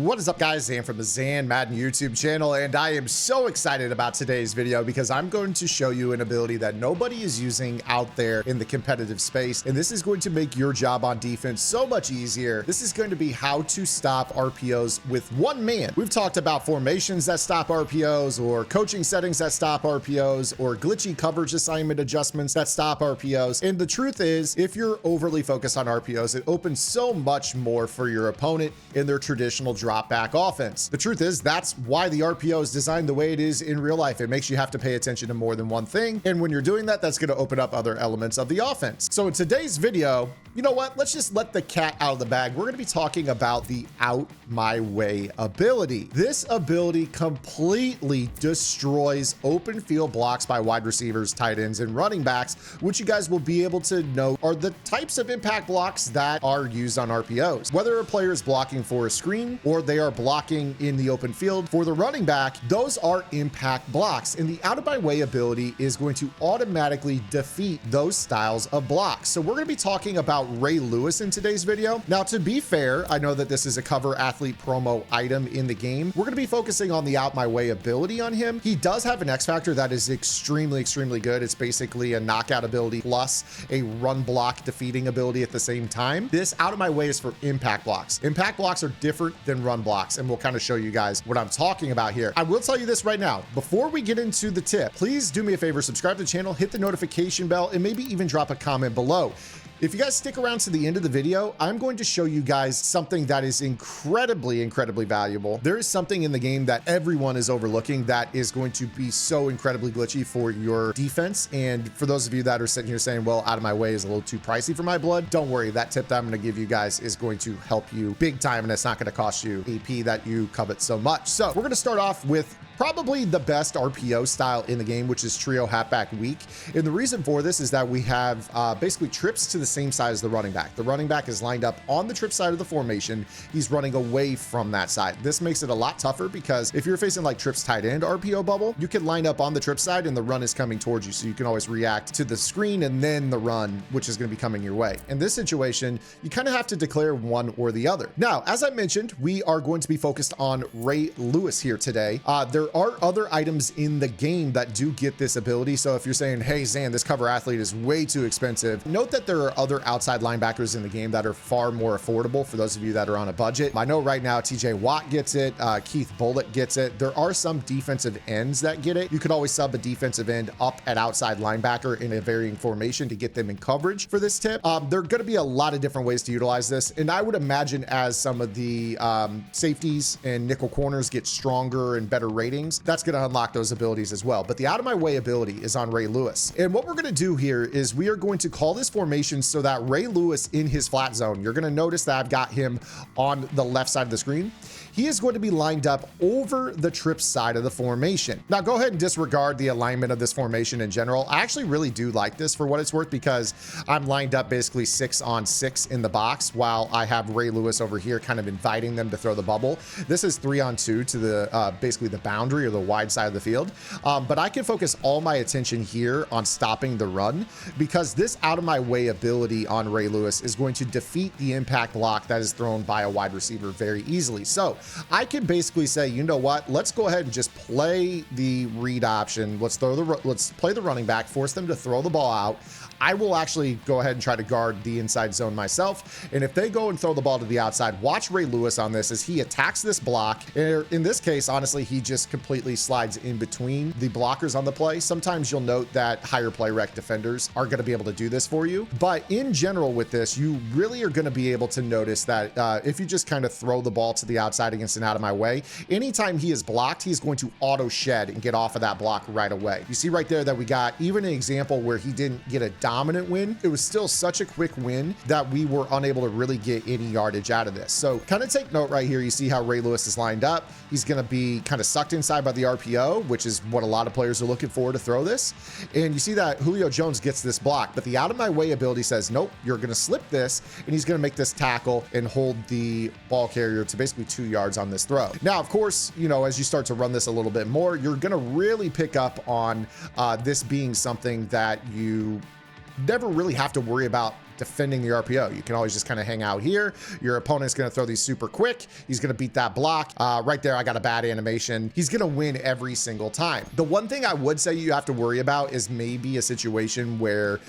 What is up, guys? Zan from the Zan Madden YouTube channel, and I am so excited about today's video because I'm going to show you an ability that nobody is using out there in the competitive space, and this is going to make your job on defense so much easier. This is going to be how to stop RPOs with one man. We've talked about formations that stop RPOs, or coaching settings that stop RPOs, or glitchy coverage assignment adjustments that stop RPOs, and the truth is, if you're overly focused on RPOs, it opens so much more for your opponent in their traditional drop back offense. The truth is, that's why the RPO is designed the way it is in real life. It makes you have to pay attention to more than one thing, and when you're doing that, that's going to open up other elements of the offense. So in today's video, you know what? Let's just let the cat out of the bag. We're going to be talking about the out my way ability. This ability completely destroys open field blocks by wide receivers, tight ends, and running backs, which you guys will be able to know are the types of impact blocks that are used on RPOs. Whether a player is blocking for a screen or they are blocking in the open field for the running back, those are impact blocks. And the out of my way ability is going to automatically defeat those styles of blocks. So we're going to be talking about Ray Lewis in today's video. Now, to be fair, I know that this is a cover athlete promo item in the game. We're going to be focusing on the out my way ability on him. He does have an X factor that is extremely good. It's basically a knockout ability plus a run block defeating ability at the same time. This out of my way is for impact blocks. Impact blocks are different than run blocks, and we'll kind of show you guys what I'm talking about here. I will tell you this right now, before we get into the tip, please do me a favor, subscribe to the channel, hit the notification bell, and maybe even drop a comment below. If you guys stick around to the end of the video, I'm going to show you guys something that is incredibly valuable. There is something in the game that everyone is overlooking that is going to be so incredibly glitchy for your defense. And for those of you that are sitting here saying, well, out of my way is a little too pricey for my blood, don't worry. That tip that I'm going to give you guys is going to help you big time, and it's not going to cost you AP that you covet so much. So we're going to start off with probably the best RPO style in the game, which is trio halfback weak. And the reason for this is that we have basically trips to the same side as the running back. The running back is lined up on the trip side of the formation. He's running away from that side. This makes it a lot tougher because if you're facing like trips tight end RPO bubble, you can line up on the trip side and the run is coming towards you. So you can always react to the screen and then the run, which is going to be coming your way. In this situation, you kind of have to declare one or the other. Now, as I mentioned, we are going to be focused on Ray Lewis here today. There are other items in the game that do get this ability. So if you're saying, hey, Zan, this cover athlete is way too expensive, note that there are other outside linebackers in the game that are far more affordable for those of you that are on a budget. I know right now TJ Watt gets it, Keith Bullock gets it. There are some defensive ends that get it. You could always sub a defensive end up at outside linebacker in a varying formation to get them in coverage for this tip. There are going to be a lot of different ways to utilize this. And I would imagine as some of the safeties and nickel corners get stronger and better ratings, that's going to unlock those abilities as well. But the out of my way ability is on Ray Lewis. And what we're going to do here is we are going to call this formation so that Ray Lewis in his flat zone, you're going to notice that I've got him on the left side of the screen. He is going to be lined up over the trip side of the formation. Now go ahead and disregard the alignment of this formation in general. I actually really do like this for what it's worth because I'm lined up basically 6 on 6 in the box while I have Ray Lewis over here kind of inviting them to throw the bubble. This is 3 on 2 to the basically the boundary or the wide side of the field. But I can focus all my attention here on stopping the run because this out of my way ability on Ray Lewis is going to defeat the impact block that is thrown by a wide receiver very easily. So I can basically say, you know what, let's go ahead and just play the read option. Let's play the running back, force them to throw the ball out. I will actually go ahead and try to guard the inside zone myself. And if they go and throw the ball to the outside, watch Ray Lewis on this as he attacks this block. In this case, honestly, he just completely slides in between the blockers on the play. Sometimes you'll note that higher play rec defenders are going to be able to do this for you. But in general with this, you really are going to be able to notice that if you just kind of throw the ball to the outside against an out of my way, anytime he is blocked, he's going to auto shed and get off of that block right away. You see right there that we got even an example where he didn't get a dominant win. It was still such a quick win that we were unable to really get any yardage out of this. So kind of take note right here. You see how Ray Lewis is lined up. He's going to be kind of sucked inside by the RPO, which is what a lot of players are looking for to throw this. And you see that Julio Jones gets this block, but the out of my way ability says, nope, you're going to slip this. And he's going to make this tackle and hold the ball carrier to basically 2 yards on this throw. Now, of course, you know, as you start to run this a little bit more, you're going to really pick up on this being something that you never really have to worry about defending the RPO. You can always just kind of hang out here. Your opponent's going to throw these super quick. He's going to beat that block. Right there, I got a bad animation. He's going to win every single time. The one thing I would say you have to worry about is maybe a situation where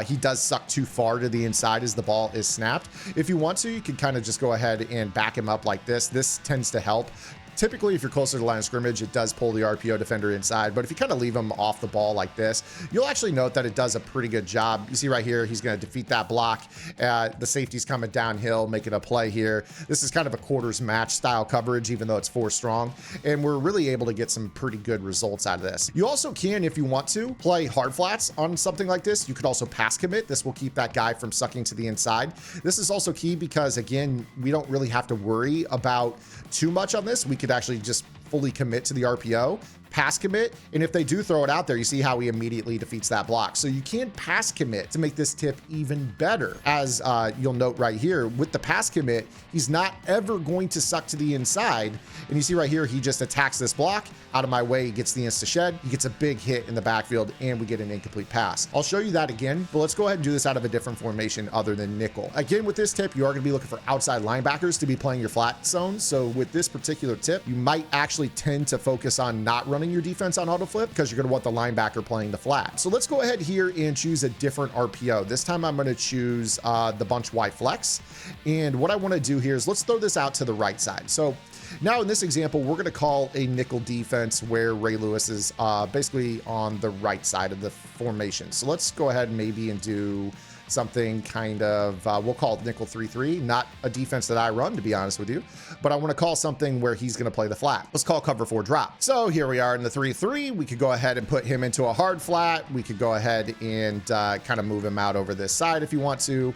he does suck too far to the inside as the ball is snapped. If you want to, you can kind of just go ahead and back him up like this. This tends to help. Typically, if you're closer to the line of scrimmage, it does pull the RPO defender inside. But if you kind of leave him off the ball like this, you'll actually note that it does a pretty good job. You see right here, he's going to defeat that block. The safety's coming downhill, making a play here. This is kind of a quarters match style coverage, even though it's 4 strong. And we're really able to get some pretty good results out of this. You also can, if you want to, play hard flats on something like this. You could also pass commit. This will keep that guy from sucking to the inside. This is also key because, again, we don't really have to worry about too much on this. We could actually just fully commit to the RPO, pass commit, and if they do throw it out there, you see how he immediately defeats that block. So you can pass commit to make this tip even better. As you'll note right here, with the pass commit, he's not ever going to suck to the inside. And you see right here, he just attacks this block. Out of my way, he gets the insta shed. He gets a big hit in the backfield, and we get an incomplete pass. I'll show you that again, but let's go ahead and do this out of a different formation other than nickel. Again, with this tip, you are going to be looking for outside linebackers to be playing your flat zone. So with this particular tip, you might actually tend to focus on not running your defense on auto flip because you're going to want the linebacker playing the flat. So let's go ahead here and choose a different RPO. This time I'm going to choose the bunch Y flex. And what I want to do here is let's throw this out to the right side. So now in this example, we're going to call a nickel defense where Ray Lewis is basically on the right side of the formation. So let's go ahead maybe and do something kind of, we'll call it nickel 3-3, not a defense that I run, to be honest with you, but I want to call something where he's going to play the flat. Let's call cover 4 drop. So here we are in the 3-3. We could go ahead and put him into a hard flat. We could go ahead and kind of move him out over this side if you want to.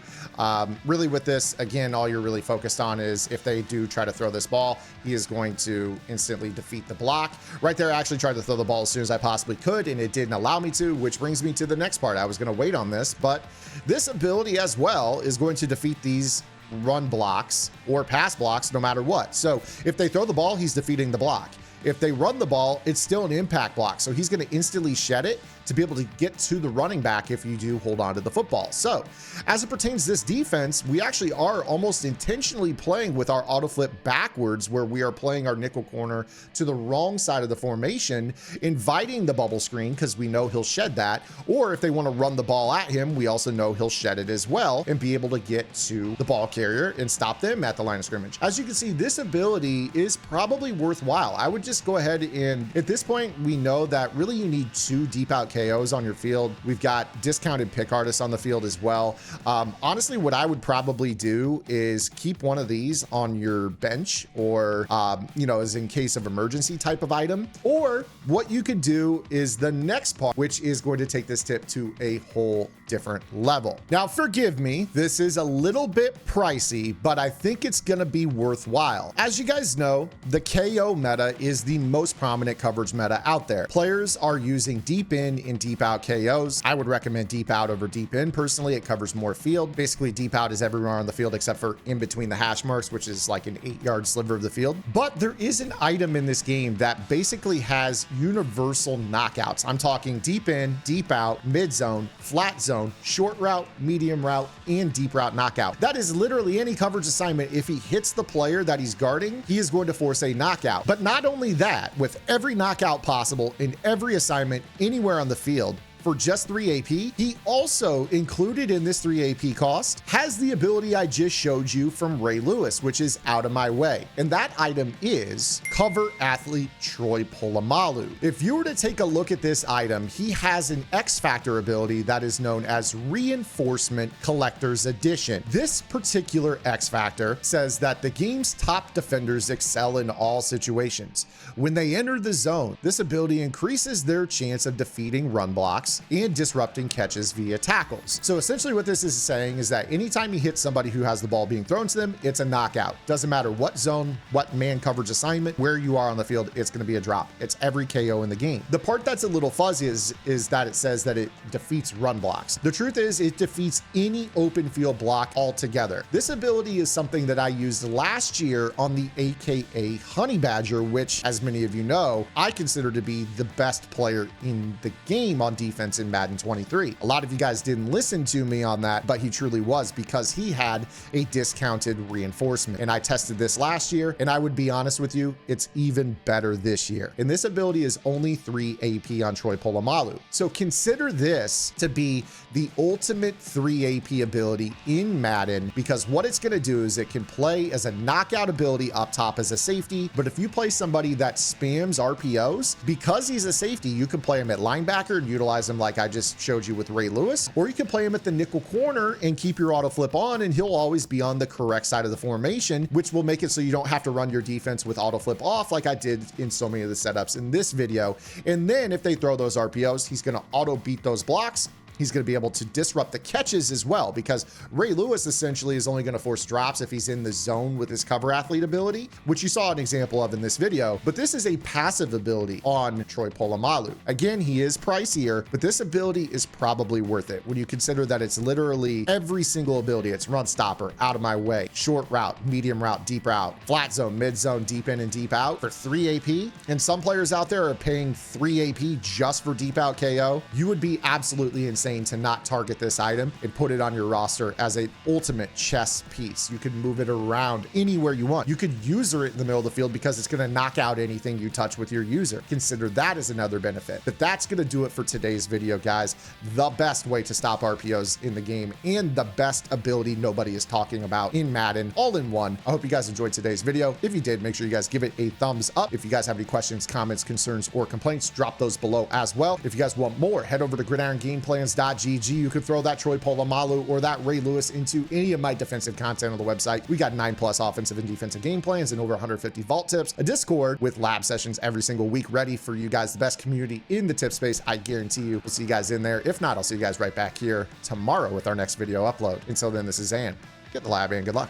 Really with this, again, all you're really focused on is if they do try to throw this ball, he is going to instantly defeat the block. Right there, I actually tried to throw the ball as soon as I possibly could, and it didn't allow me to, which brings me to the next part. I was going to wait on this, but this ability as well is going to defeat these run blocks or pass blocks no matter what. So if they throw the ball, he's defeating the block. If they run the ball, it's still an impact block. So he's going to instantly shed it to be able to get to the running back if you do hold on to the football. So as it pertains to this defense, we actually are almost intentionally playing with our auto flip backwards, where we are playing our nickel corner to the wrong side of the formation, inviting the bubble screen because we know he'll shed that. Or if they want to run the ball at him, we also know he'll shed it as well and be able to get to the ball carrier and stop them at the line of scrimmage. As you can see, this ability is probably worthwhile. I would just go ahead and at this point, we know that really you need 2 deep out KOs on your field. We've got discounted pick artists on the field as well. Honestly, what I would probably do is keep one of these on your bench or, you know, as in case of emergency type of item. Or what you could do is the next part, which is going to take this tip to a whole different level. Now, forgive me, this is a little bit pricey, but I think it's going to be worthwhile. As you guys know, the KO meta is the most prominent coverage meta out there. Players are using deep in and deep out KOs. I would recommend deep out over deep in. Personally, it covers more field. Basically, deep out is everywhere on the field except for in between the hash marks, which is like an 8-yard sliver of the field. But there is an item in this game that basically has universal knockouts. I'm talking deep in, deep out, mid zone, flat zone, short route, medium route, and deep route knockout. That is literally any coverage assignment. If he hits the player that he's guarding, he is going to force a knockout. But not only that, with every knockout possible in every assignment anywhere on the field, for just 3 AP, he also included in this 3 AP cost has the ability I just showed you from Ray Lewis, which is out of my way. And that item is cover athlete Troy Polamalu. If you were to take a look at this item, he has an X Factor ability that is known as Reinforcement Collector's Edition. This particular X Factor says that the game's top defenders excel in all situations. When they enter the zone, this ability increases their chance of defeating run blocks and disrupting catches via tackles. So essentially what this is saying is that anytime you hit somebody who has the ball being thrown to them, it's a knockout. Doesn't matter what zone, what man coverage assignment, where you are on the field, it's going to be a drop. It's every KO in the game. The part that's a little fuzzy is that it says that it defeats run blocks. The truth is it defeats any open field block altogether. This ability is something that I used last year on the AKA Honey Badger, which, as many of you know, I consider to be the best player in the game on defense defense in Madden 23. A lot of you guys didn't listen to me on that, but he truly was, because he had a discounted reinforcement. And I tested this last year, and I would be honest with you, it's even better this year. And this ability is only 3 AP on Troy Polamalu. So consider this to be the ultimate 3 AP ability in Madden, because what it's going to do is it can play as a knockout ability up top as a safety. But if you play somebody that spams RPOs, because he's a safety, you can play him at linebacker and utilize him like I just showed you with Ray Lewis, or you can play him at the nickel corner and keep your auto flip on, and he'll always be on the correct side of the formation, which will make it so you don't have to run your defense with auto flip off like I did in so many of the setups in this video. And then if they throw those RPOs, he's going to auto beat those blocks. He's going to be able to disrupt the catches as well, because Ray Lewis essentially is only going to force drops if he's in the zone with his cover athlete ability, which you saw an example of in this video. But this is a passive ability on Troy Polamalu. Again, he is pricier, but this ability is probably worth it when you consider that it's literally every single ability. It's run stopper, out of my way, short route, medium route, deep route, flat zone, mid zone, deep in and deep out for 3 AP. And some players out there are paying 3 AP just for deep out KO. You would be absolutely insane to not target this item and put it on your roster as an ultimate chess piece. You could move it around anywhere you want. You could user it in the middle of the field because it's going to knock out anything you touch with your user. Consider that as another benefit. But that's going to do it for today's video, guys. The best way to stop RPOs in the game, and the best ability nobody is talking about in Madden, all in one. I hope you guys enjoyed today's video. If you did, make sure you guys give it a thumbs up. If you guys have any questions, comments, concerns, or complaints, drop those below as well. If you guys want more, head over to gridirongameplans.gg. You could throw that Troy Polamalu or that Ray Lewis into any of my defensive content on the website. We got 9+ offensive and defensive game plans and over 150 vault tips, a Discord with lab sessions every single week ready for you guys, the best community in the tip space. I guarantee you we'll see you guys in there. If not, I'll see you guys right back here tomorrow with our next video upload. Until then, this is Zan. Get in the lab and good luck.